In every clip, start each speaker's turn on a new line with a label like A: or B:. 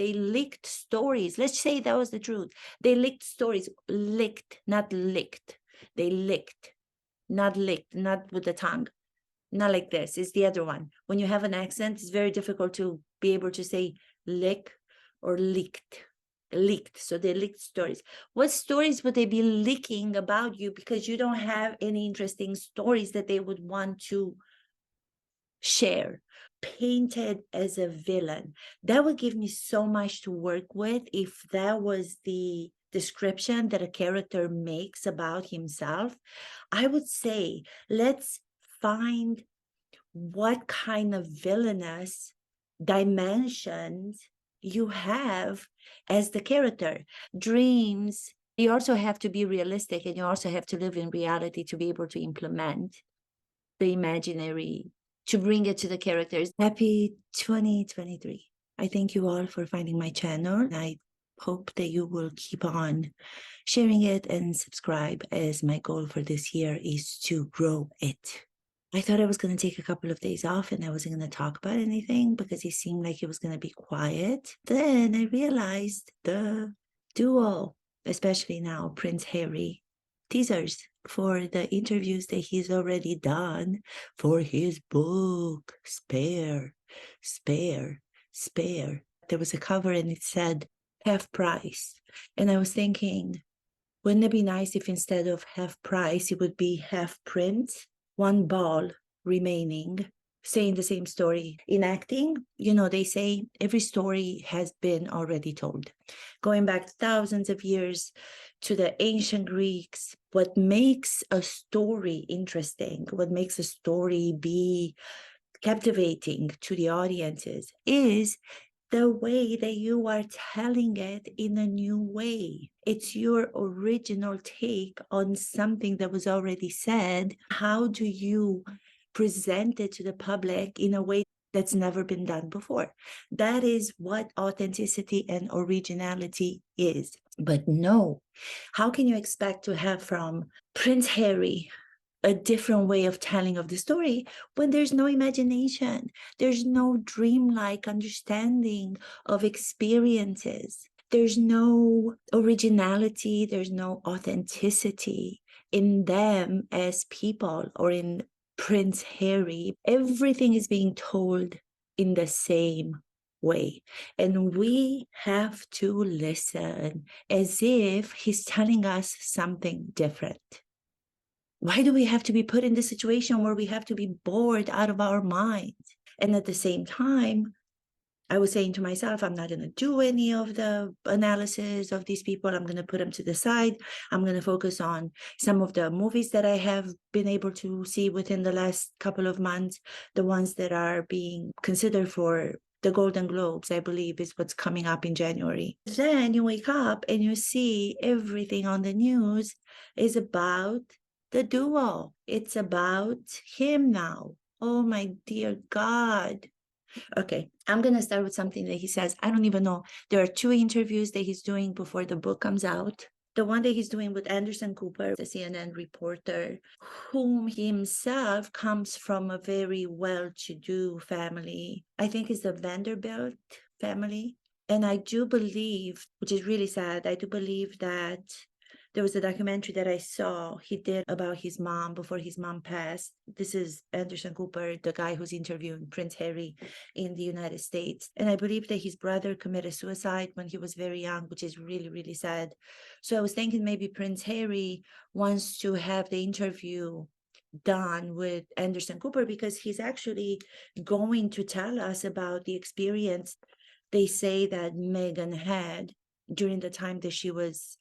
A: They leaked stories. Let's say that was the truth. They leaked stories. Licked, not licked. They licked, not licked, not with the tongue. Not like this. It's the other one. When you have an accent, it's very difficult to be able to say lick or leaked. Leaked. So they leaked stories. What stories would they be leaking about you because you don't have any interesting stories that they would want to share? Painted as a villain. That would give me so much to work with if that was the description that a character makes about himself. I would say, let's find what kind of villainous dimensions you have as the character. Dreams, you also have to be realistic, and you also have to live in reality to be able to implement the imaginary, to bring it to the characters. Happy 2023. I thank you all for finding my channel. I hope that you will keep on sharing it and subscribe, as my goal for this year is to grow it. I thought I was going to take a couple of days off and I wasn't going to talk about anything because it seemed like it was going to be quiet. Then I realized the duo, especially now, Prince Harry, teasers for the interviews that he's already done for his book, Spare. There was a cover and it said half price. And I was thinking, wouldn't it be nice if instead of half price, it would be half print? One ball remaining, saying the same story. In acting, you know, they say every story has been already told. Going back thousands of years to the ancient Greeks, what makes a story interesting, what makes a story be captivating to the audiences is the way that you are telling it in a new way. It's your original take on something that was already said. How do you present it to the public in a way that's never been done before? That is what authenticity and originality is. But no, how can you expect to have from Prince Harry a different way of telling of the story when there's no imagination, there's no dreamlike understanding of experiences, there's no originality, there's no authenticity in them as people or in Prince Harry. Everything is being told in the same way, and we have to listen as if he's telling us something different. Why do we have to be put in this situation where we have to be bored out of our minds? And at the same time, I was saying to myself, I'm not going to do any of the analysis of these people. I'm going to put them to the side. I'm going to focus on some of the movies that I have been able to see within the last couple of months, the ones that are being considered for the Golden Globes, I believe, is what's coming up in January. Then you wake up and you see everything on the news is about the duo. It's about him now. Oh my dear God. Okay, I'm going to start with something that he says. I don't even know. There are 2 interviews that he's doing before the book comes out. The one that he's doing with Anderson Cooper, the CNN reporter, whom himself comes from a very well-to-do family. I think it's the Vanderbilt family. And I do believe, which is really sad, I do believe that there was a documentary that I saw he did about his mom before his mom passed. This is Anderson Cooper, the guy who's interviewing Prince Harry in the United States. And I believe that his brother committed suicide when he was very young, which is really, really sad. So I was thinking maybe Prince Harry wants to have the interview done with Anderson Cooper because he's actually going to tell us about the experience they say that Meghan had during the time that she was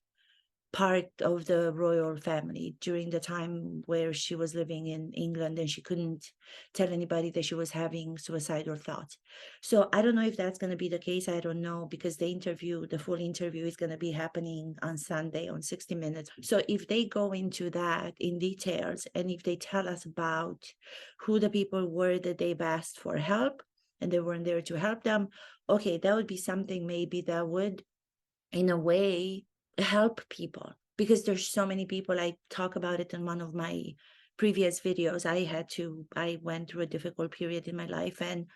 A: part of the royal family, during the time where she was living in England and she couldn't tell anybody that she was having suicidal thoughts. So I don't know if that's going to be the case. I don't know, because the full interview is going to be happening on Sunday on 60 Minutes. So if they go into that in details and if they tell us about who the people were that they've asked for help and they weren't there to help them, okay, that would be something maybe that would, in a way, help people, because there's so many people. I talk about it in one of my previous videos. I went through a difficult period in my life and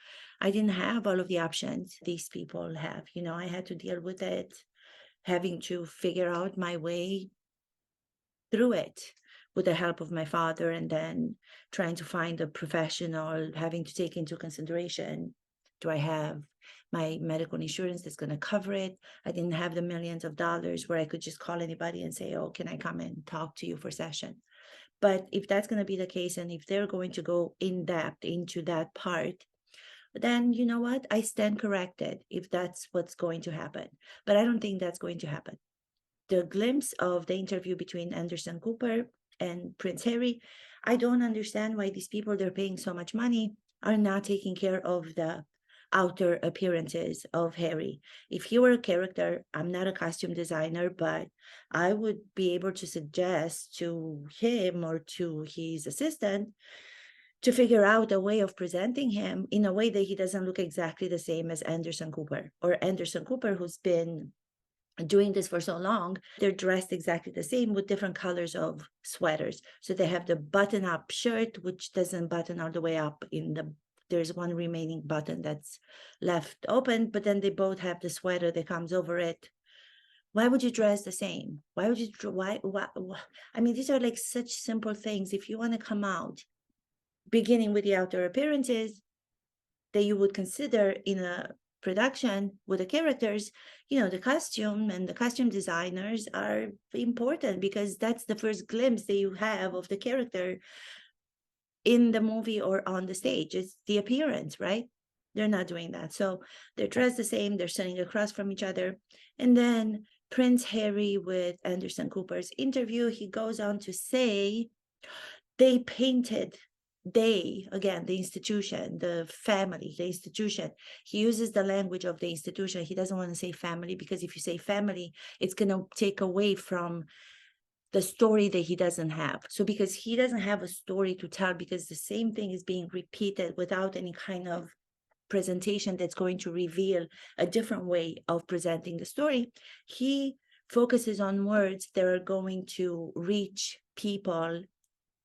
A: I didn't have all of the options these people have. You know, I had to deal with it, having to figure out my way through it with the help of my father, and then trying to find a professional, having to take into consideration, do I have my medical insurance that's going to cover it? I didn't have the millions of dollars where I could just call anybody and say, oh, can I come and talk to you for session? But if that's going to be the case, and if they're going to go in depth into that part, then you know what? I stand corrected if that's what's going to happen. But I don't think that's going to happen. The glimpse of the interview between Anderson Cooper and Prince Harry, I don't understand why these people they're paying so much money are not taking care of the outer appearances of Harry. If he were a character, I'm not a costume designer, but I would be able to suggest to him or to his assistant to figure out a way of presenting him in a way that he doesn't look exactly the same as Anderson Cooper, or Anderson Cooper, who's been doing this for so long. They're dressed exactly the same with different colors of sweaters. So they have the button-up shirt, which doesn't button all the way up there's one remaining button that's left open, but then they both have the sweater that comes over it. Why would you dress the same? Why would you, why? I mean, these are like such simple things. If you want to come out, beginning with the outer appearances that you would consider in a production with the characters, you know, the costume and the costume designers are important because that's the first glimpse that you have of the character in the movie or on the stage. It's the appearance, right? They're not doing that. So they're dressed the same, they're sitting across from each other. And then Prince Harry with Anderson Cooper's interview, he goes on to say they painted again, the institution, the family, the institution. He uses the language of the institution. He doesn't want to say family because if you say family, it's going to take away from the story that he doesn't have. So because he doesn't have a story to tell, because the same thing is being repeated without any kind of presentation that's going to reveal a different way of presenting the story, he focuses on words that are going to reach people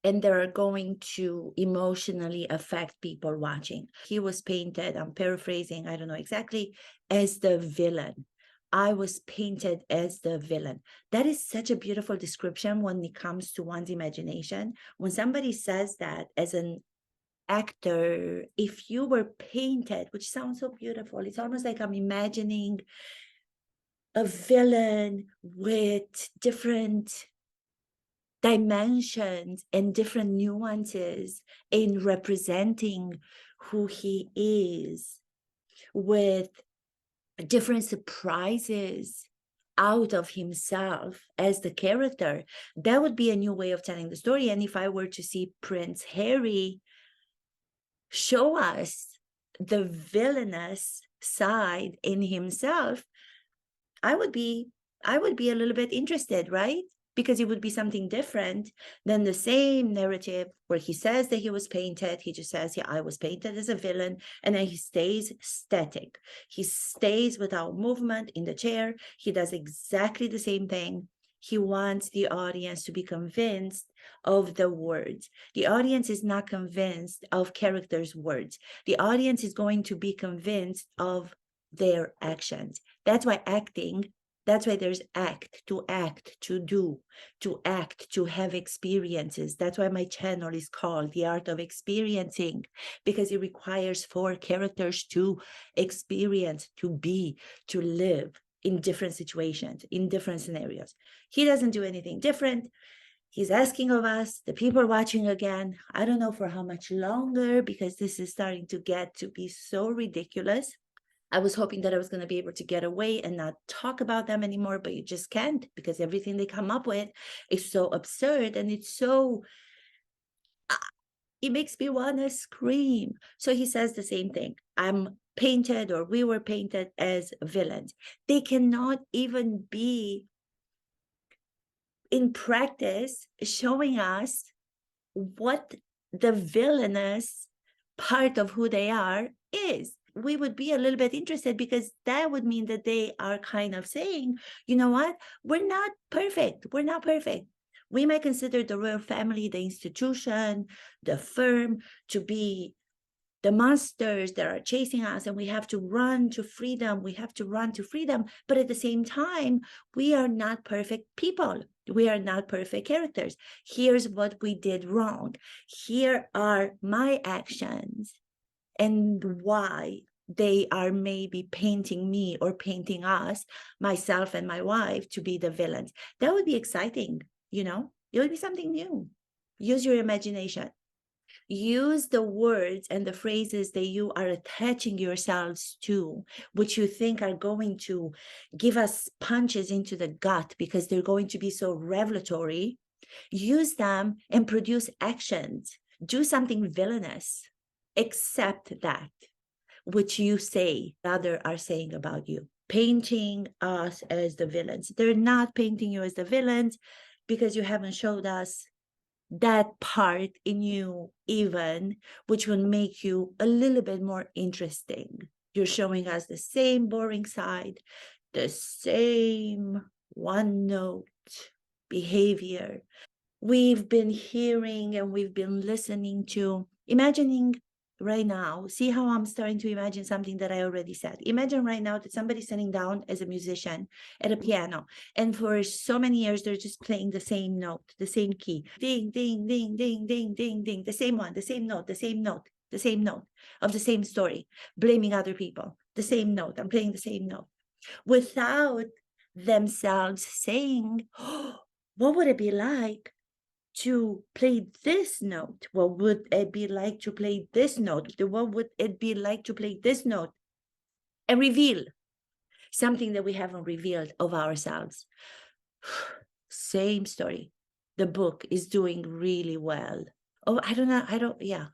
A: and they are going to emotionally affect people watching. He was painted, I'm paraphrasing, I don't know exactly, as the villain. I was painted as the villain. That is such a beautiful description when it comes to one's imagination. When somebody says that as an actor, if you were painted, which sounds so beautiful, it's almost like I'm imagining a villain with different dimensions and different nuances in representing who he is, with different surprises out of himself as the character. That would be a new way of telling the story. And if I were to see Prince Harry show us the villainous side in himself, I would be a little bit interested, right? Because it would be something different than the same narrative where he says that he was painted. He just says, yeah, I was painted as a villain. And then he stays static. He stays without movement in the chair. He does exactly the same thing. He wants the audience to be convinced of the words. The audience is not convinced of characters' words. The audience is going to be convinced of their actions. That's why there's act, to do, to act, to have experiences. That's why my channel is called The Art of Experiencing, because it requires for characters to experience, to be, to live in different situations, in different scenarios. He doesn't do anything different. He's asking of us, the people watching again, I don't know for how much longer, because this is starting to get to be so ridiculous. I was hoping that I was going to be able to get away and not talk about them anymore, but you just can't, because everything they come up with is so absurd and it's so, it makes me want to scream. So he says the same thing. I'm painted, or we were painted as villains. They cannot even be in practice showing us what the villainous part of who they are is. We would be a little bit interested, because that would mean that they are kind of saying, you know what, we're not perfect. We're not perfect. We might consider the royal family, the institution, the firm to be the monsters that are chasing us, and we have to run to freedom. We have to run to freedom. But at the same time, we are not perfect people. We are not perfect characters. Here's what we did wrong. Here are my actions and why they are maybe painting me or painting us, myself and my wife, to be the villains. That would be exciting, you know? It would be something new. Use your imagination. Use the words and the phrases that you are attaching yourselves to, which you think are going to give us punches into the gut because they're going to be so revelatory. Use them and produce actions. Do something villainous. Accept that which you say others are saying about you, painting us as the villains. They're not painting you as the villains because you haven't showed us that part in you even, which will make you a little bit more interesting. You're showing us the same boring side, the same one note behavior we've been hearing and we've been listening to. Imagining right now, see how I'm starting to imagine something that I already said. Imagine right now that somebody's sitting down as a musician at a piano, and for so many years they're just playing the same note, the same key, ding, ding, ding, ding, ding, ding, ding, the same one, the same note, the same note, the same note of the same story, blaming other people, the same note, I'm playing the same note, without themselves saying, oh, what would it be like to play this note? What would it be like to play this note? What would it be like to play this note? And reveal something that we haven't revealed of ourselves. Same story. The book is doing really well. Oh, I don't know.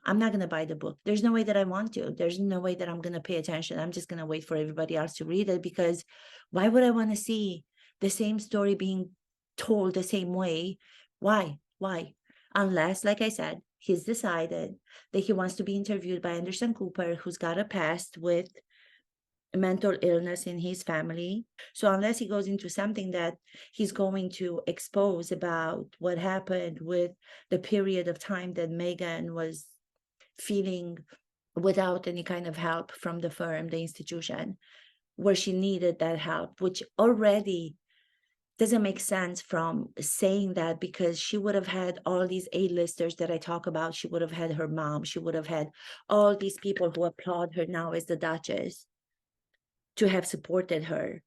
A: I'm not going to buy the book. There's no way that I want to. There's no way that I'm going to pay attention. I'm just going to wait for everybody else to read it, because why would I want to see the same story being told the same way? Why? Unless, like I said, he's decided that he wants to be interviewed by Anderson Cooper, who's got a past with mental illness in his family. So unless he goes into something that he's going to expose about what happened with the period of time that Megan was feeling without any kind of help from the firm, the institution, where she needed that help, which already doesn't make sense from saying that, because she would have had all these A-listers that I talk about. She would have had her mom. She would have had all these people who applaud her now as the Duchess to have supported her.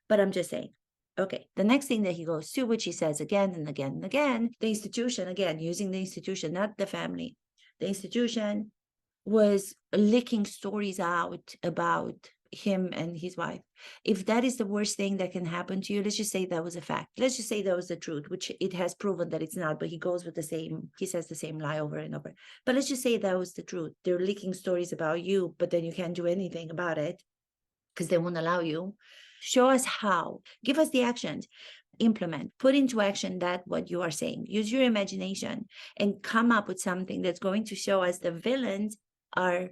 A: But I'm just saying, okay, the next thing that he goes to, which he says again and again and again, the institution, again, using the institution, not the family, the institution was licking stories out about him and his wife. If that is the worst thing that can happen to you, let's just say that was a fact. Let's just say that was the truth, which it has proven that it's not, but he goes with he says the same lie over and over. But let's just say that was the truth. They're leaking stories about you, but then you can't do anything about it because they won't allow you. Show us how. Give us the actions. Implement, put into action that what you are saying. Use your imagination and come up with something that's going to show us the villains are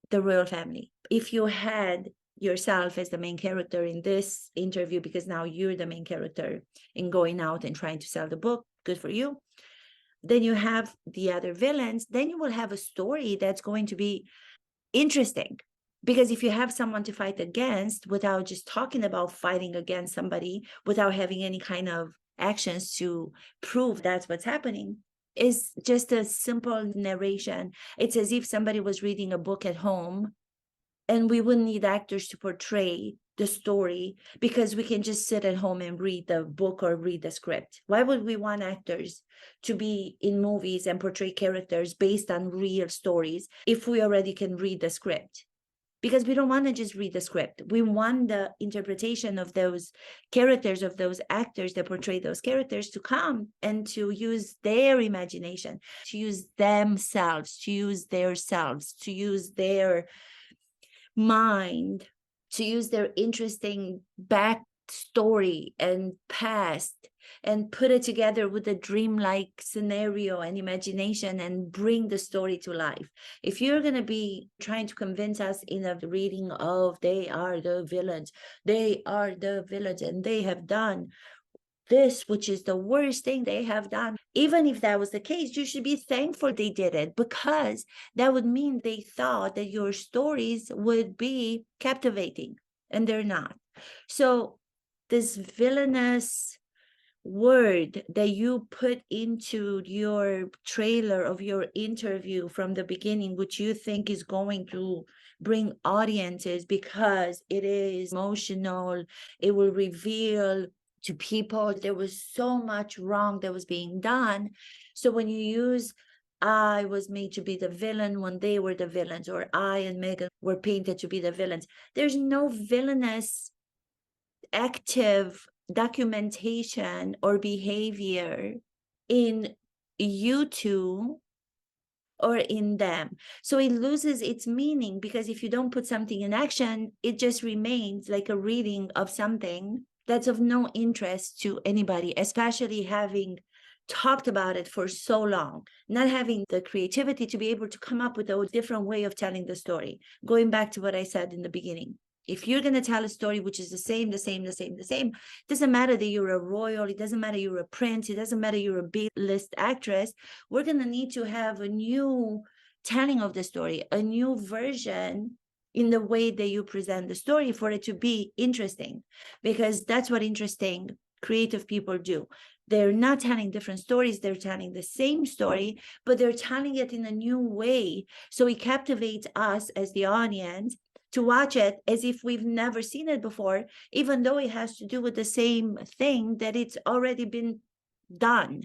A: the royal family. If you had yourself as the main character in this interview, because now you're the main character in going out and trying to sell the book, good for you. Then you have the other villains, then you will have a story that's going to be interesting. Because if you have someone to fight against without just talking about fighting against somebody, without having any kind of actions to prove that's what's happening, is just a simple narration. It's as if somebody was reading a book at home, and we wouldn't need actors to portray the story because we can just sit at home and read the book or read the script. Why would we want actors to be in movies and portray characters based on real stories if we already can read the script? Because we don't want to just read the script. We want the interpretation of those characters, of those actors that portray those characters, to come and to use their imagination, to use themselves, to use their selves, to use their mind, to use their interesting backstory and past, and put it together with a dreamlike scenario and imagination and bring the story to life. If you're going to be trying to convince us in a reading of they are the villains, and they have done this, which is the worst thing they have done. Even if that was the case, you should be thankful they did it, because that would mean they thought that your stories would be captivating, and they're not. So this villainous word that you put into your trailer of your interview from the beginning, which you think is going to bring audiences because it is emotional, it will reveal to people there was so much wrong that was being done. So when you use I was made to be the villain when they were the villains, or I and Megan were painted to be the villains, there's no villainous active documentation or behavior in you two or in them. So it loses its meaning, because if you don't put something in action, it just remains like a reading of something that's of no interest to anybody, especially having talked about it for so long, not having the creativity to be able to come up with a different way of telling the story. Going back to what I said in the beginning, if you're going to tell a story which is the same, it doesn't matter that you're a royal, it doesn't matter you're a prince, it doesn't matter you're a B-list actress, we're going to need to have a new telling of the story, a new version in the way that you present the story for it to be interesting, because that's what interesting creative people do. They're not telling different stories, they're telling the same story, but they're telling it in a new way. So it captivates us as the audience to watch it as if we've never seen it before, even though it has to do with the same thing that it's already been done.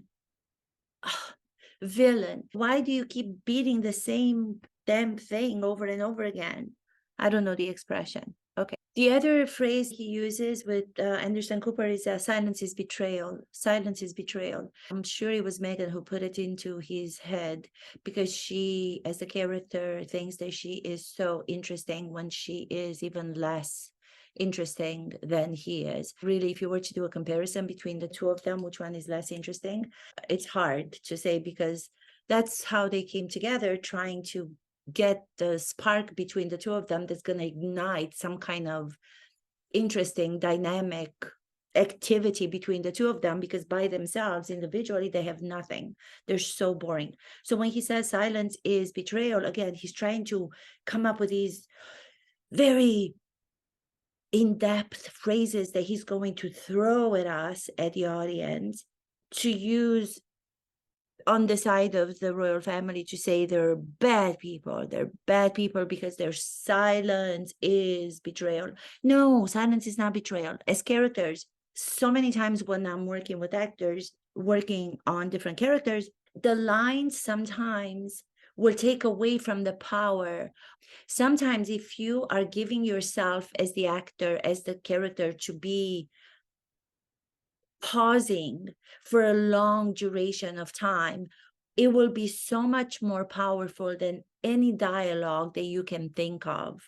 A: Ugh, villain, why do you keep beating the same damn thing over and over again? I don't know the expression. Okay. The other phrase he uses with Anderson Cooper is silence is betrayal. Silence is betrayal. I'm sure it was Megan who put it into his head, because she, as a character, thinks that she is so interesting when she is even less interesting than he is. Really, if you were to do a comparison between the two of them, which one is less interesting? It's hard to say, because that's how they came together, trying to get the spark between the two of them that's going to ignite some kind of interesting dynamic activity between the two of them, because by themselves individually they have nothing. They're so boring. So when he says silence is betrayal, again, he's trying to come up with these very in-depth phrases that he's going to throw at us, at the audience, to use on the side of the royal family, to say they're bad people because their silence is betrayal. No, silence is not betrayal. As characters, so many times when I'm working with actors, working on different characters, the lines sometimes will take away from the power. Sometimes if you are giving yourself as the actor, as the character, to be pausing for a long duration of time, it will be so much more powerful than any dialogue that you can think of.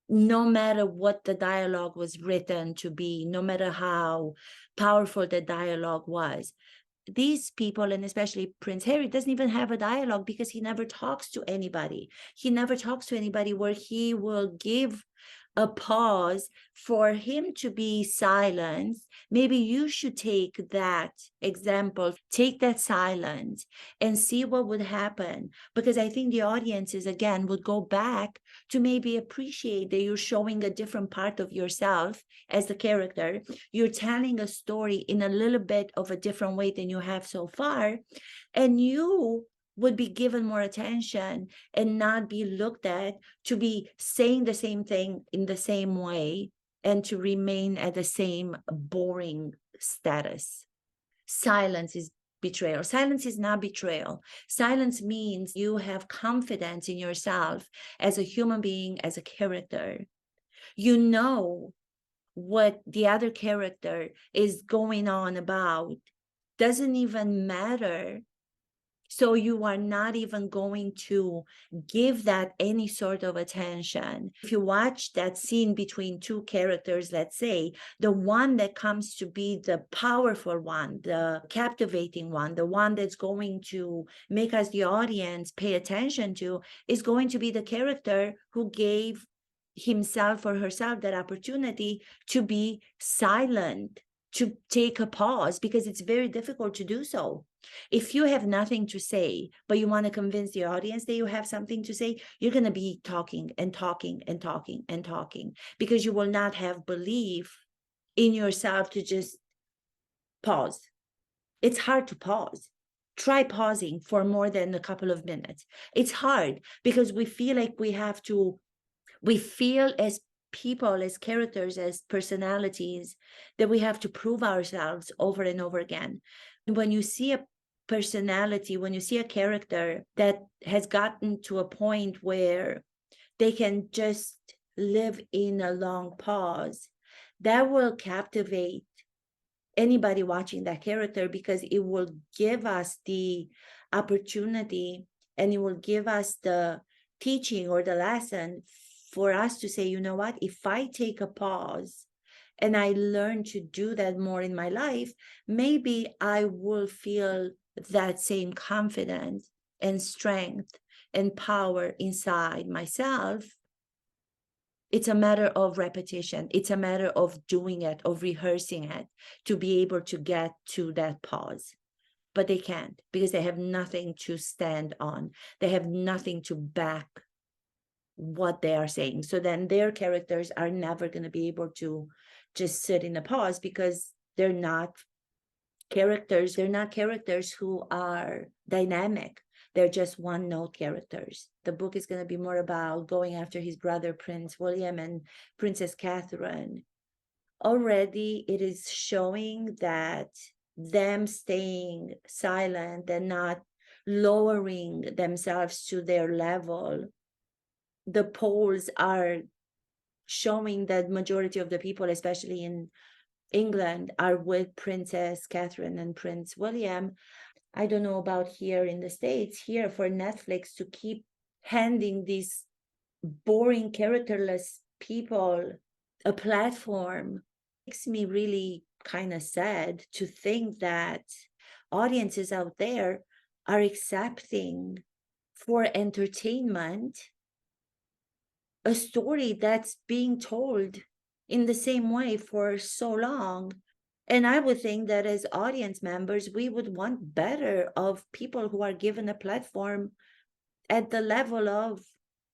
A: No matter what the dialogue was written to be, no matter how powerful the dialogue was. These people, and especially Prince Harry, doesn't even have a dialogue, because he never talks to anybody. He never talks to anybody where he will give a pause for him to be silenced. Maybe you should take that example, take that silence, and see what would happen. Because I think the audiences, again, would go back to maybe appreciate that you're showing a different part of yourself as the character. You're telling a story in a little bit of a different way than you have so far. And you would be given more attention and not be looked at to be saying the same thing in the same way and to remain at the same boring status. Silence is betrayal. Silence is not betrayal. Silence means you have confidence in yourself as a human being, as a character. You know what the other character is going on about. Doesn't even matter. So you are not even going to give that any sort of attention. If you watch that scene between two characters, let's say, the one that comes to be the powerful one, the captivating one, the one that's going to make us, the audience, pay attention to, is going to be the character who gave himself or herself that opportunity to be silent, to take a pause, because it's very difficult to do so. If you have nothing to say, but you want to convince the audience that you have something to say, you're going to be talking and talking and talking and talking, because you will not have belief in yourself to just pause. It's hard to pause. Try pausing for more than a couple of minutes. It's hard because we feel like we feel as people, as characters, as personalities, that we have to prove ourselves over and over again. When you see a personality, when you see a character that has gotten to a point where they can just live in a long pause, that will captivate anybody watching that character, because it will give us the opportunity and it will give us the teaching or the lesson for us to say, you know what, if I take a pause and I learn to do that more in my life, maybe I will feel that same confidence and strength and power inside myself. It's a matter of repetition. It's a matter of doing it, of rehearsing it, to be able to get to that pause. But they can't, because they have nothing to stand on. They have nothing to back what they are saying. So then their characters are never going to be able to just sit in a pause, because they're not characters. They're not characters who are dynamic. They're just one-note characters. The book is going to be more about going after his brother, Prince William, and Princess Catherine. Already it is showing that them staying silent and not lowering themselves to their level, the polls are showing that majority of the people, especially in England, are with Princess Catherine and Prince William. I don't know about here in the States. Here, for Netflix to keep handing these boring, characterless people a platform makes me really kind of sad to think that audiences out there are accepting for entertainment a story that's being told in the same way for so long. And I would think that as audience members, we would want better of people who are given a platform at the level of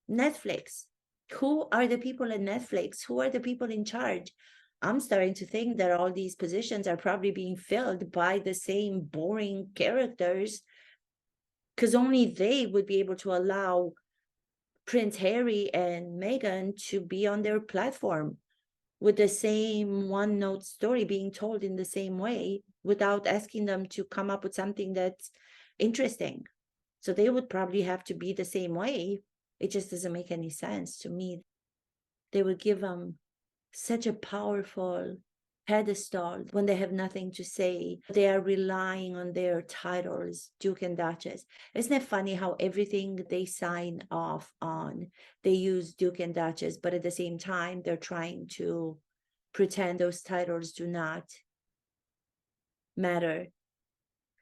A: Netflix. Who are the people at Netflix? Who are the people in charge? I'm starting to think that all these positions are probably being filled by the same boring characters, because only they would be able to allow Prince Harry and Meghan to be on their platform with the same one-note story being told in the same way, without asking them to come up with something that's interesting. So they would probably have to be the same way. It just doesn't make any sense to me. They would give them such a powerful pedestal when they have nothing to say. They are relying on their titles, Duke and Duchess. Isn't it funny how everything they sign off on, they use Duke and Duchess, but at the same time, they're trying to pretend those titles do not matter.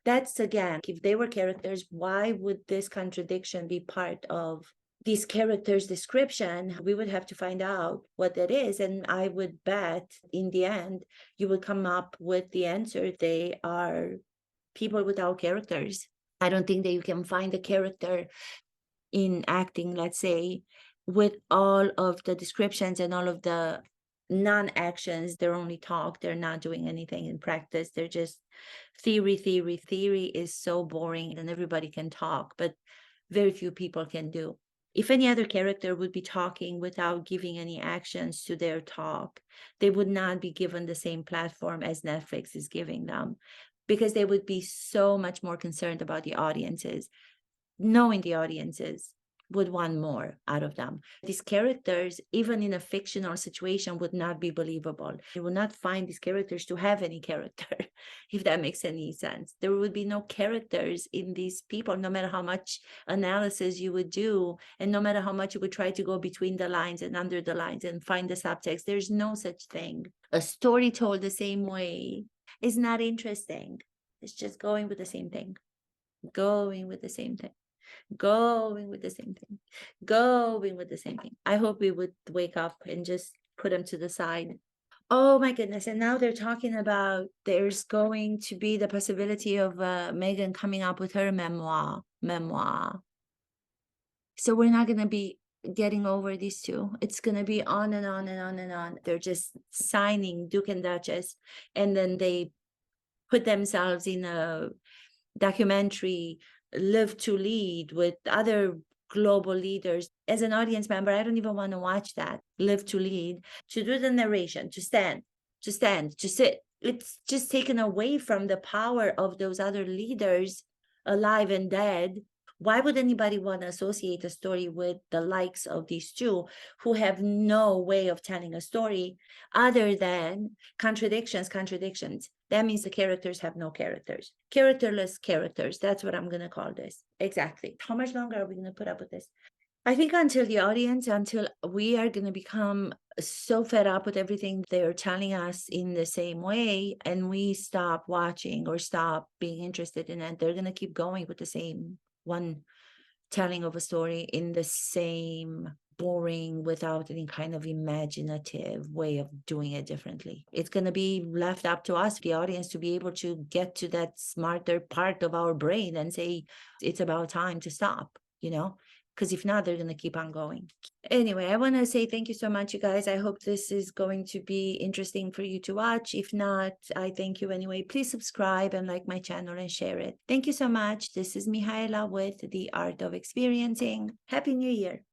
A: That's, again, if they were characters, why would this contradiction be part of these characters' description? We would have to find out what that is. And I would bet in the end, you would come up with the answer. They are people without characters. I don't think that you can find a character in acting, let's say, with all of the descriptions and all of the non-actions. They're only talk. They're not doing anything in practice. They're just theory. Theory is so boring, and everybody can talk, but very few people can do. If any other character would be talking without giving any actions to their talk, they would not be given the same platform as Netflix is giving them, because they would be so much more concerned about the audiences, knowing the audiences would want more out of them. These characters, even in a fictional situation, would not be believable. You would not find these characters to have any character, if that makes any sense. There would be no characters in these people, no matter how much analysis you would do, and no matter how much you would try to go between the lines and under the lines and find the subtext. There's no such thing. A story told the same way is not interesting. It's just going with the same thing, going with the same thing. Going with the same thing, going with the same thing. I hope we would wake up and just put them to the side. Oh my goodness. And now they're talking about there's going to be the possibility of Megan coming up with her memoir. So we're not going to be getting over these two. It's going to be on and on and on and on. They're just signing Duke and Duchess, and then they put themselves in a documentary, Live to Lead, with other global leaders. As an audience member, I don't even want to watch that. Live to Lead, to do the narration, to stand, to sit. It's just taken away from the power of those other leaders, alive and dead. Why would anybody want to associate a story with the likes of these two, who have no way of telling a story other than contradictions? That means the characters have no characters. Characterless characters. That's what I'm going to call this. Exactly. How much longer are we going to put up with this? I think until we are going to become so fed up with everything they're telling us in the same way, and we stop watching or stop being interested in it, they're going to keep going with the same one telling of a story in the same boring, without any kind of imaginative way of doing it differently. It's going to be left up to us, the audience, to be able to get to that smarter part of our brain and say, it's about time to stop, because if not, they're going to keep on going. Anyway, I want to say thank you so much, you guys. I hope this is going to be interesting for you to watch. If not, I thank you anyway. Please subscribe and like my channel and share it. Thank you so much. This is Mihaela with The Art of Experiencing. Happy New Year.